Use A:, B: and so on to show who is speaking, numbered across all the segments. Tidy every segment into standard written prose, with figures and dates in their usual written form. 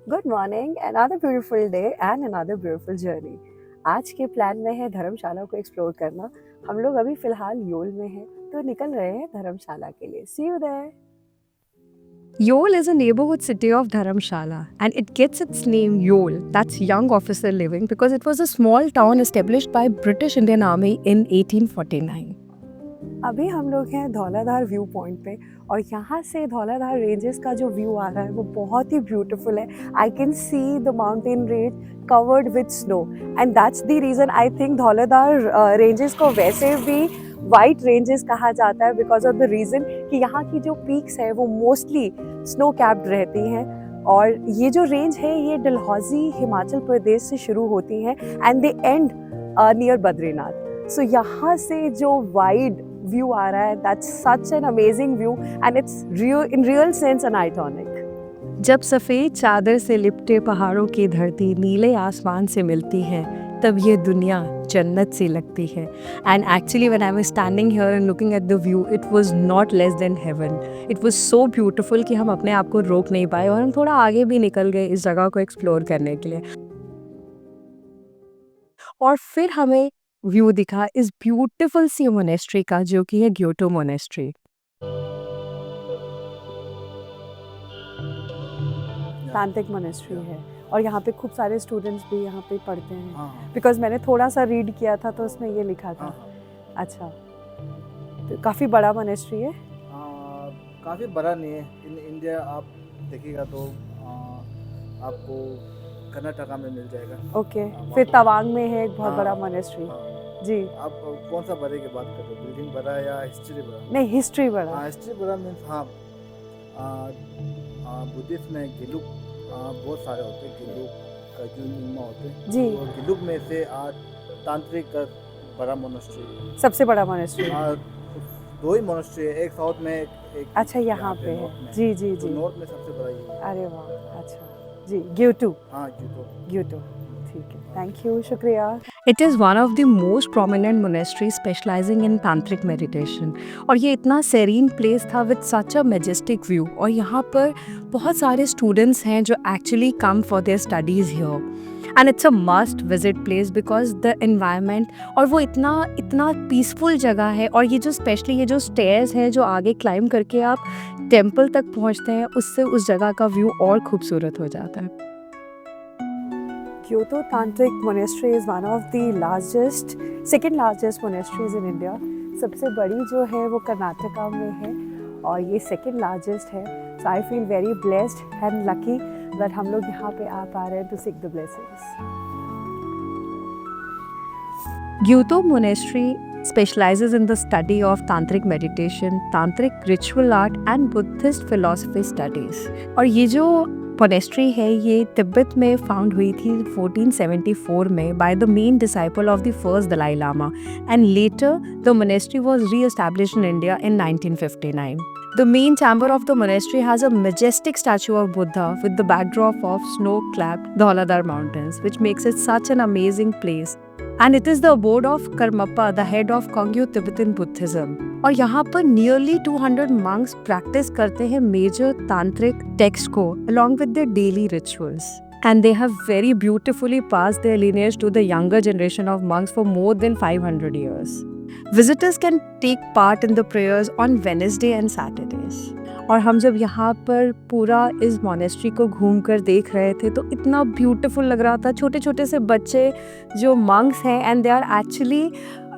A: Good morning, another beautiful day and another beautiful journey. आज के plan में है धर्मशाला को एक्सप्लोर करना। हम लोग अभी फिलहाल योल में हैं, तो निकल रहे हैं धर्मशाला के लिए। See you there.
B: Yol is a neighborhood city of Dharamshala and it gets its name Yol, that's young officer living, because it was a small town established by British Indian Army in 1849.
A: अभी हम लोग हैं Dhauladhar view point पे और यहाँ से Dhauladhar ranges का जो व्यू आ रहा है वो बहुत ही ब्यूटीफुल है। I can see the mountain range covered with snow and that's the reason I think Dhauladhar ranges को वैसे भी वाइट रेंजेस कहा जाता है, बिकॉज ऑफ द रीज़न कि यहाँ की जो पीक्स है वो मोस्टली स्नो कैप्ड रहती हैं। और ये जो रेंज है ये डलहौजी हिमाचल प्रदेश से शुरू होती है and they end near Badrinath. So यहाँ से जो वाइड व्यू आ रहा है, that's such an amazing view and it's real in real sense an iconic.
B: जब सफ़ेद चादर से लिपटे पहाड़ों की धरती नीले आसमान से मिलती है तब ये दुनिया जन्नत सी लगती है। And actually when I was standing here and looking at the view, it was not less than haven. It was so beautiful कि हम अपने आप को रोक नहीं पाए और हम थोड़ा आगे भी निकल गए इस जगह को एक्सप्लोर करने के लिए। और फिर हमें व्यू दिखा इस ब्यूटीफुल सी मोनेस्ट्री का, जो कि है ग्योटो मोनेस्ट्री।
A: तांत्रिक मोनेस्ट्री है और यहाँ पे खूब सारे स्टूडेंट्स भी यहाँ पे पढ़ते हैं।
C: हाँ।
A: बिकॉज मैंने थोड़ा सा रीड किया था तो उसमें ये लिखा था। अच्छा, तो काफ़ी बड़ा मोनेस्ट्री है।
C: काफ़ी बड़ा नहीं है। इन इंडिया आप देखिएगा तो आपको कर्नाटका में मिल जाएगा।
A: ओके,
C: वहाँ
A: फिर
C: पे-
A: तवांग में है एक बहुत
C: हाँ,
A: बड़ा मोनेस्ट्री।
C: हाँ।
A: जी,
C: आप कौन सा बड़े की बात कर रहे हो, बिल्डिंग बड़ा या हिस्ट्री बड़ा?
A: नहीं हिस्ट्री बड़ा।
C: हाँ, हिस्ट्री बड़ा मीन्स हाँ, बुद्धिस्ट में गिलुक बहुत सारे होते हैं। गिलुक कजुनिमा होते हैं
A: जी,
C: और गिलुक में से तांत्रिक का बड़ा मोनेस्ट्री है।
A: सबसे बड़ा मोनेस्ट्री।
C: दो ही मोनेस्ट्री है, एक साउथ में एक
A: अच्छा, यहाँ पे
C: नॉर्थ
A: है।
C: में।
A: जी जी
C: तो
A: जी।
C: नॉर्थ में सबसे बड़ा ये है।
A: अरे वाह, अच्छा जी। ग्योटो,
C: हाँ तो
A: ग्योटो, ठीक है, थैंक यू, शुक्रिया।
B: It is one of the most prominent monastery specialising इन तांत्रिक मेडिटेशन। और ये इतना सेरीन प्लेस था with such a majestic view. और यहाँ पर बहुत सारे स्टूडेंट्स हैं जो actually come for their studies here and it's a must visit place because the environment और वो इतना इतना पीसफुल जगह है। और ये जो स्पेशली ये जो स्टेयर्स हैं जो आगे क्लाइंब करके आप टेम्पल तक पहुँचते हैं, उससे उस जगह का व्यू और खूबसूरत हो जाता है।
A: Kyoto Tantric Monastery is one of the largest, second largest monasteries in India. सबसे बड़ी जो है वो कर्नाटका में है और ये सेकेंड लार्जेस्ट है। So I feel very blessed and lucky that हम लोग यहाँ पे आ पा रहे हैं to seek the blessings.
B: Gyuto Monastery specializes in the study of tantric meditation, tantric ritual art and Buddhist philosophy studies. और ये जो मोनेस्ट्री है ये तिब्बत में फाउंड हुई थी 1474 में by the main disciple of the first Dalai Lama, and later the monastery was re-established in India in 1959. The main chamber of the monastery has a majestic statue of Buddha with the backdrop of snow-capped Dhauladhar mountains, which makes it such an amazing place. And it is the abode of Karmapa, the head of Kongyo Tibetan Buddhism. और यहाँ पर nearly 200 monks practice करते हैं major tantric texts को along with their daily rituals. And they have very beautifully passed their lineage to the younger generation of monks for more than 500 years. Visitors can take part in the prayers on Wednesday and Saturdays. और हम जब यहाँ पर पूरा इस monastery को घूमकर देख रहे थे तो इतना ब्यूटीफुल लग रहा था। छोटे छोटे से बच्चे जो मंक्स हैं and they are actually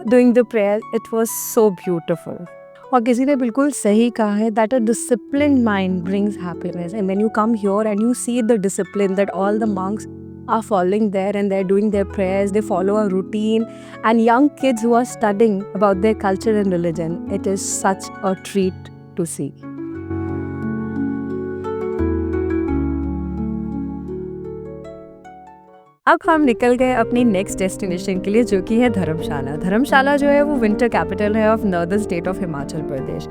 B: doing the prayer, it was so beautiful. और किसी ने बिल्कुल सही कहा है that a disciplined mind brings happiness, and when you come here and you see the discipline that all the monks are following there and they're doing their prayers, they follow a routine, and young kids who are studying about their culture and religion, it is such a treat to see. अब हम निकल गए अपनी next destination के लिए, जो कि है धर्मशाला। धर्मशाला जो है वो विंटर कैपिटल है of northern state of Himachal Pradesh.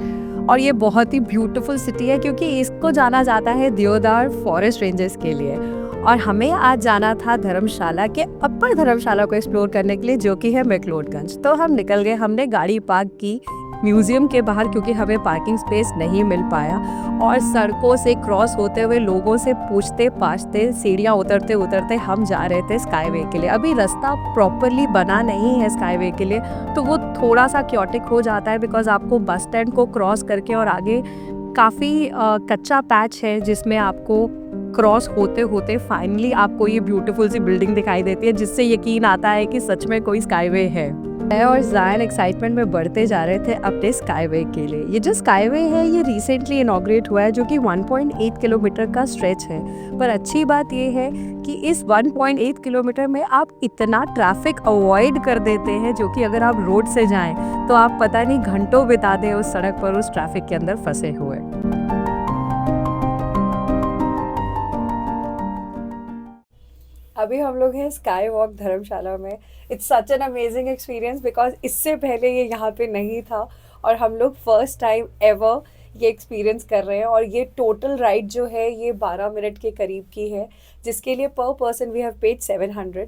B: और ये बहुत ही ब्यूटीफुल सिटी है क्योंकि इसको जाना जाता है देवदार फॉरेस्ट रेंजेस के लिए। और हमें आज जाना था धर्मशाला के अपर धर्मशाला को एक्सप्लोर करने के लिए, जो कि है मैक्लोडगंज। तो हम निकल गए, हमने गाड़ी पार्क की म्यूज़ियम के बाहर क्योंकि हमें पार्किंग स्पेस नहीं मिल पाया और सड़कों से क्रॉस होते हुए लोगों से पूछते पाछते सीढ़ियाँ उतरते उतरते हम जा रहे थे स्काईवे के लिए। अभी रास्ता प्रॉपरली बना नहीं है स्काईवे के लिए, तो वो थोड़ा सा क्योटिक हो जाता है बिकॉज आपको बस स्टैंड को क्रॉस करके और आगे काफ़ी कच्चा पैच है जिसमें आपको क्रॉस होते होते फाइनली आपको ये ब्यूटीफुल सी बिल्डिंग दिखाई देती है जिससे यकीन आता है कि सच में कोई स्काईवे है। मैं और ज़ायन एक्साइटमेंट में बढ़ते जा रहे थे अपने स्काईवे के लिए। ये जो स्काईवे है ये रिसेंटली इनॉग्रेट हुआ है जो कि 1.8 किलोमीटर का स्ट्रेच है। पर अच्छी बात ये है कि इस 1.8 किलोमीटर में आप इतना ट्रैफिक अवॉइड कर देते हैं जो कि अगर आप रोड से जाएं तो आप पता नहीं घंटों बिता दें उस सड़क पर उस ट्रैफिक के अंदर फंसे हुए।
A: अभी हम लोग हैं स्काई वॉक धर्मशाला में। It's such an amazing experience because इससे पहले ये यहाँ पे नहीं था और हम लोग फर्स्ट टाइम एवर ये एक्सपीरियंस कर रहे हैं। और ये टोटल राइड जो है ये 12 मिनट के करीब की है जिसके लिए पर पर्सन वी हैव पेड 700।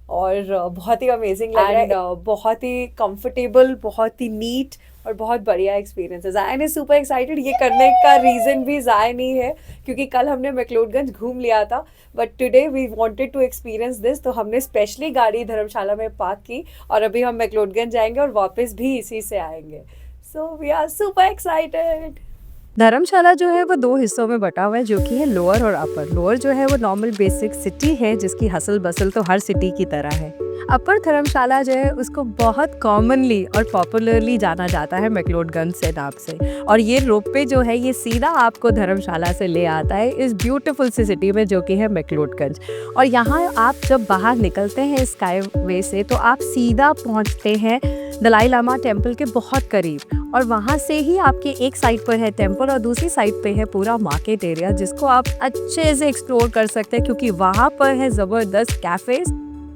A: और बहुत ही अमेजिंग लग रहा है, बहुत ही कंफर्टेबल, बहुत ही नीट और बहुत बढ़िया एक्सपीरियंस है। जायन इज सुपर एक्साइटेड। ये करने का रीज़न भी जायन ही है क्योंकि कल हमने मैक्लोडगंज घूम लिया था but today we wanted to experience this, तो हमने स्पेशली गाड़ी धर्मशाला में पार्क की और अभी हम मैक्लोडगंज जाएंगे और वापस भी इसी से आएंगे। So we are super excited.
B: Dharamshala जो है वो 2 हिस्सों में बटा हुआ है जो कि है लोअर और अपर। लोअर जो है वो नॉर्मल बेसिक सिटी है जिसकी हसल बसल तो हर सिटी की तरह है। अपर धर्मशाला जो है उसको बहुत कॉमनली और पॉपुलरली जाना जाता है मैक्लोडगंज से नाम से। और ये रोपवे जो है ये सीधा आपको धर्मशाला से ले आता है इस ब्यूटीफुल सी सिटी में जो कि है मैक्लोडगंज। और यहाँ आप जब बाहर निकलते हैं स्काईवे से तो आप सीधा पहुँचते हैं दलाई लामा टेम्पल के बहुत करीब। और वहाँ से ही आपके एक साइड पर है टेम्पल और दूसरी साइड पे है पूरा मार्केट एरिया जिसको आप अच्छे से एक्सप्लोर कर सकते हैं क्योंकि वहाँ पर है ज़बरदस्त कैफ़ेज़,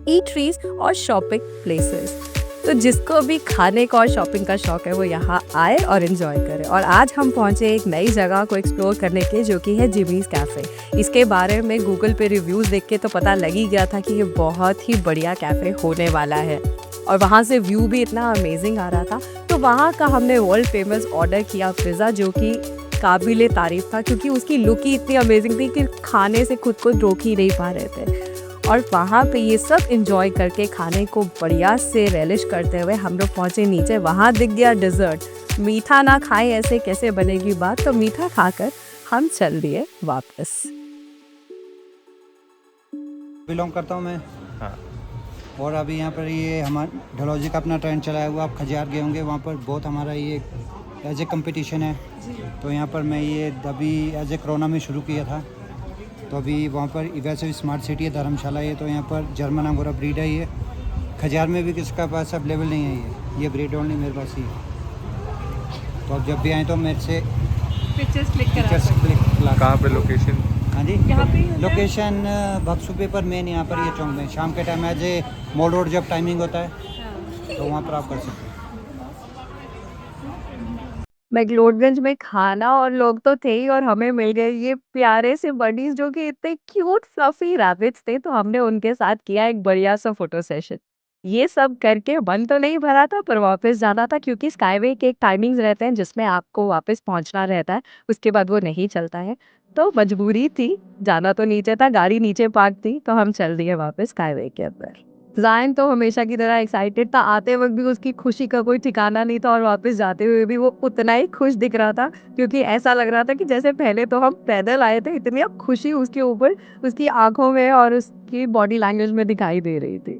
B: ईटरीज और शॉपिंग प्लेसेस। तो जिसको भी खाने का और शॉपिंग का शौक है वो यहाँ आए और एंजॉय करे। और आज हम पहुँचे एक नई जगह को एक्सप्लोर करने के जो कि है जिमीज़ कैफ़े। इसके बारे में गूगल पे रिव्यूज़ देख के तो पता लग ही गया था कि ये बहुत ही बढ़िया कैफ़े होने वाला है और वहाँ से व्यू भी इतना अमेजिंग आ रहा था। तो वहाँ का हमने वर्ल्ड फेमस ऑर्डर किया पिज़्ज़ा जो कि काबिले तारीफ़ था क्योंकि उसकी लुक ही इतनी अमेजिंग थी कि खाने से खुद को रोक ही नहीं पा रहे थे। और वहाँ पे ये सब एंजॉय करके खाने को बढ़िया से रेलिश करते हुए हम लोग पहुँचे नीचे। वहाँ दिख गया डिज़र्ट। मीठा ना खाए ऐसे कैसे बनेगी बात, तो मीठा खाकर हम चल दिए वापस।
D: बिलोंग करता हूँ मैं।
E: हाँ।
D: और अभी यहाँ पर ये हमारा ढलौजी का अपना ट्रेंड चलाया हुआ, आप खजियार गए होंगे, वहाँ पर बहुत हमारा ये एज ए कंपटीशन है। तो यहाँ पर मैं ये अभी एज ए कोरोना में शुरू किया था। तो अभी वहाँ पर वैसे भी स्मार्ट सिटी है धर्मशाला ये, तो यहाँ पर जर्मन अंगोरा ब्रीड है ये। खजियार में भी किसका पास अवेलेबल नहीं है ये ब्रीड ओनली मेरे पास ही है। तो अब जब भी आए तो मेरे से
A: पिक्चर्स क्लिक
E: कहाँ पे लोकेशन?
D: हाँ जी, लोकेशन भक्सुपे पर मेन यहाँ पर ये चौक में शाम के time as a mall road जब टाइमिंग होता है तो वहाँ पर आप कर सकते हैं।
B: मैक्लोडगंज में खाना और लोग तो थे ही और हमें मिल गए ये प्यारे से बडीज जो कि इतने क्यूट फ्लफी रैबिट्स थे, तो हमने उनके साथ किया एक बढ़िया सा फोटो सेशन। ये सब करके मन तो नहीं भरा था पर वापस जाना था क्योंकि स्काईवे के एक टाइमिंग्स रहते हैं जिसमें आपको वापस पहुंचना रहता है, उसके बाद वो नहीं चलता है। तो मजबूरी थी, जाना तो नीचे था, गाड़ी नीचे पार्क थी, तो हम चल दिए वापस स्काईवे के अंदर। ज़ायन तो हमेशा की तरह एक्साइटेड था, आते वक्त भी उसकी खुशी का कोई ठिकाना नहीं था और वापस जाते हुए भी वो उतना ही खुश दिख रहा था क्योंकि ऐसा लग रहा था कि जैसे पहले तो हम पैदल आए थे, इतनी अब खुशी उसके ऊपर उसकी आंखों में और उसकी बॉडी लैंग्वेज में दिखाई दे रही थी।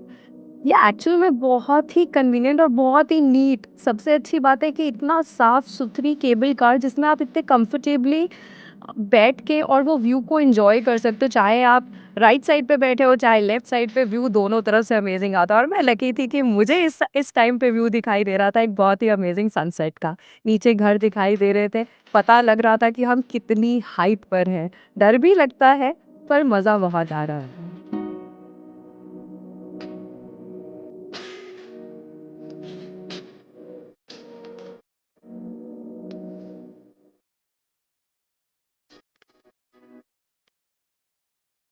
B: ये एक्चुअल में बहुत ही कन्वीनियंट और बहुत ही नीट, सबसे अच्छी बात है कि इतना साफ सुथरी केबल कार जिसमें आप इतने कंफर्टेबली बैठ के और वो व्यू को एंजॉय कर सकते हो, चाहे आप राइट साइड पे बैठे हो चाहे लेफ्ट साइड पे, व्यू दोनों तरफ से अमेजिंग आता है। और मैं लकी थी कि मुझे इस टाइम पे व्यू दिखाई दे रहा था एक बहुत ही अमेजिंग सनसेट का। नीचे घर दिखाई दे रहे थे, पता लग रहा था कि हम कितनी हाइट पर हैं। डर भी लगता है पर मज़ा बहुत आ रहा है।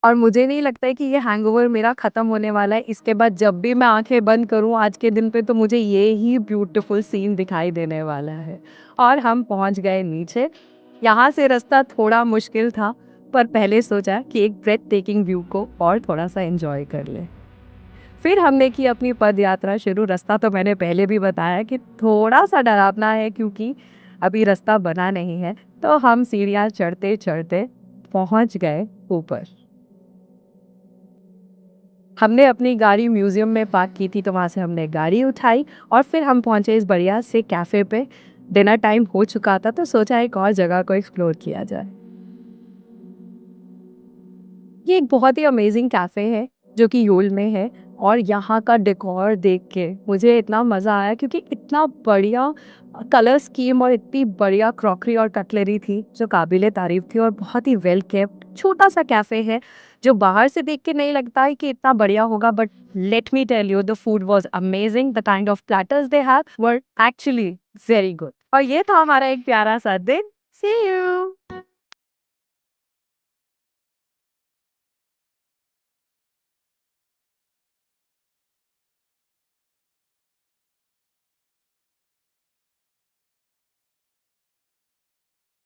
B: और मुझे नहीं लगता है कि ये हैंगओवर मेरा ख़त्म होने वाला है। इसके बाद जब भी मैं आँखें बंद करूँ आज के दिन पे तो मुझे ये ही ब्यूटीफुल सीन दिखाई देने वाला है। और हम पहुँच गए नीचे। यहाँ से रास्ता थोड़ा मुश्किल था, पर पहले सोचा कि एक ब्रेथ टेकिंग व्यू को और थोड़ा-सा एन्जॉय कर लें। फिर हमने की अपनी पद यात्रा शुरू। रास्ता तो मैंने पहले भी बताया कि थोड़ा-सा डरावना है क्योंकि अभी रास्ता बना नहीं है। तो हम सीढ़ियाँ चढ़ते-चढ़ते पहुँच गए ऊपर। हमने अपनी गाड़ी म्यूज़ियम में पार्क की थी तो वहाँ से हमने गाड़ी उठाई और फिर हम पहुँचे इस बढ़िया से कैफ़े पे। डिनर टाइम हो चुका था तो सोचा एक और जगह को एक्सप्लोर किया जाए। ये एक बहुत ही अमेजिंग कैफ़े है जो कि योल में है और यहाँ का डेकोर देख के मुझे इतना मज़ा आया क्योंकि इतना बढ़िया कलर स्कीम और इतनी बढ़िया क्रॉकरी और कटलरी थी जो काबिले तारीफ़ थी और बहुत ही वेल केप्ट छोटा सा कैफ़े है जो बाहर से देख के नहीं लगता है कि इतना बढ़िया होगा but let me tell you the food was amazing the kind of platters they have were actually very good और ये था हमारा एक प्यारा सा दिन सी यू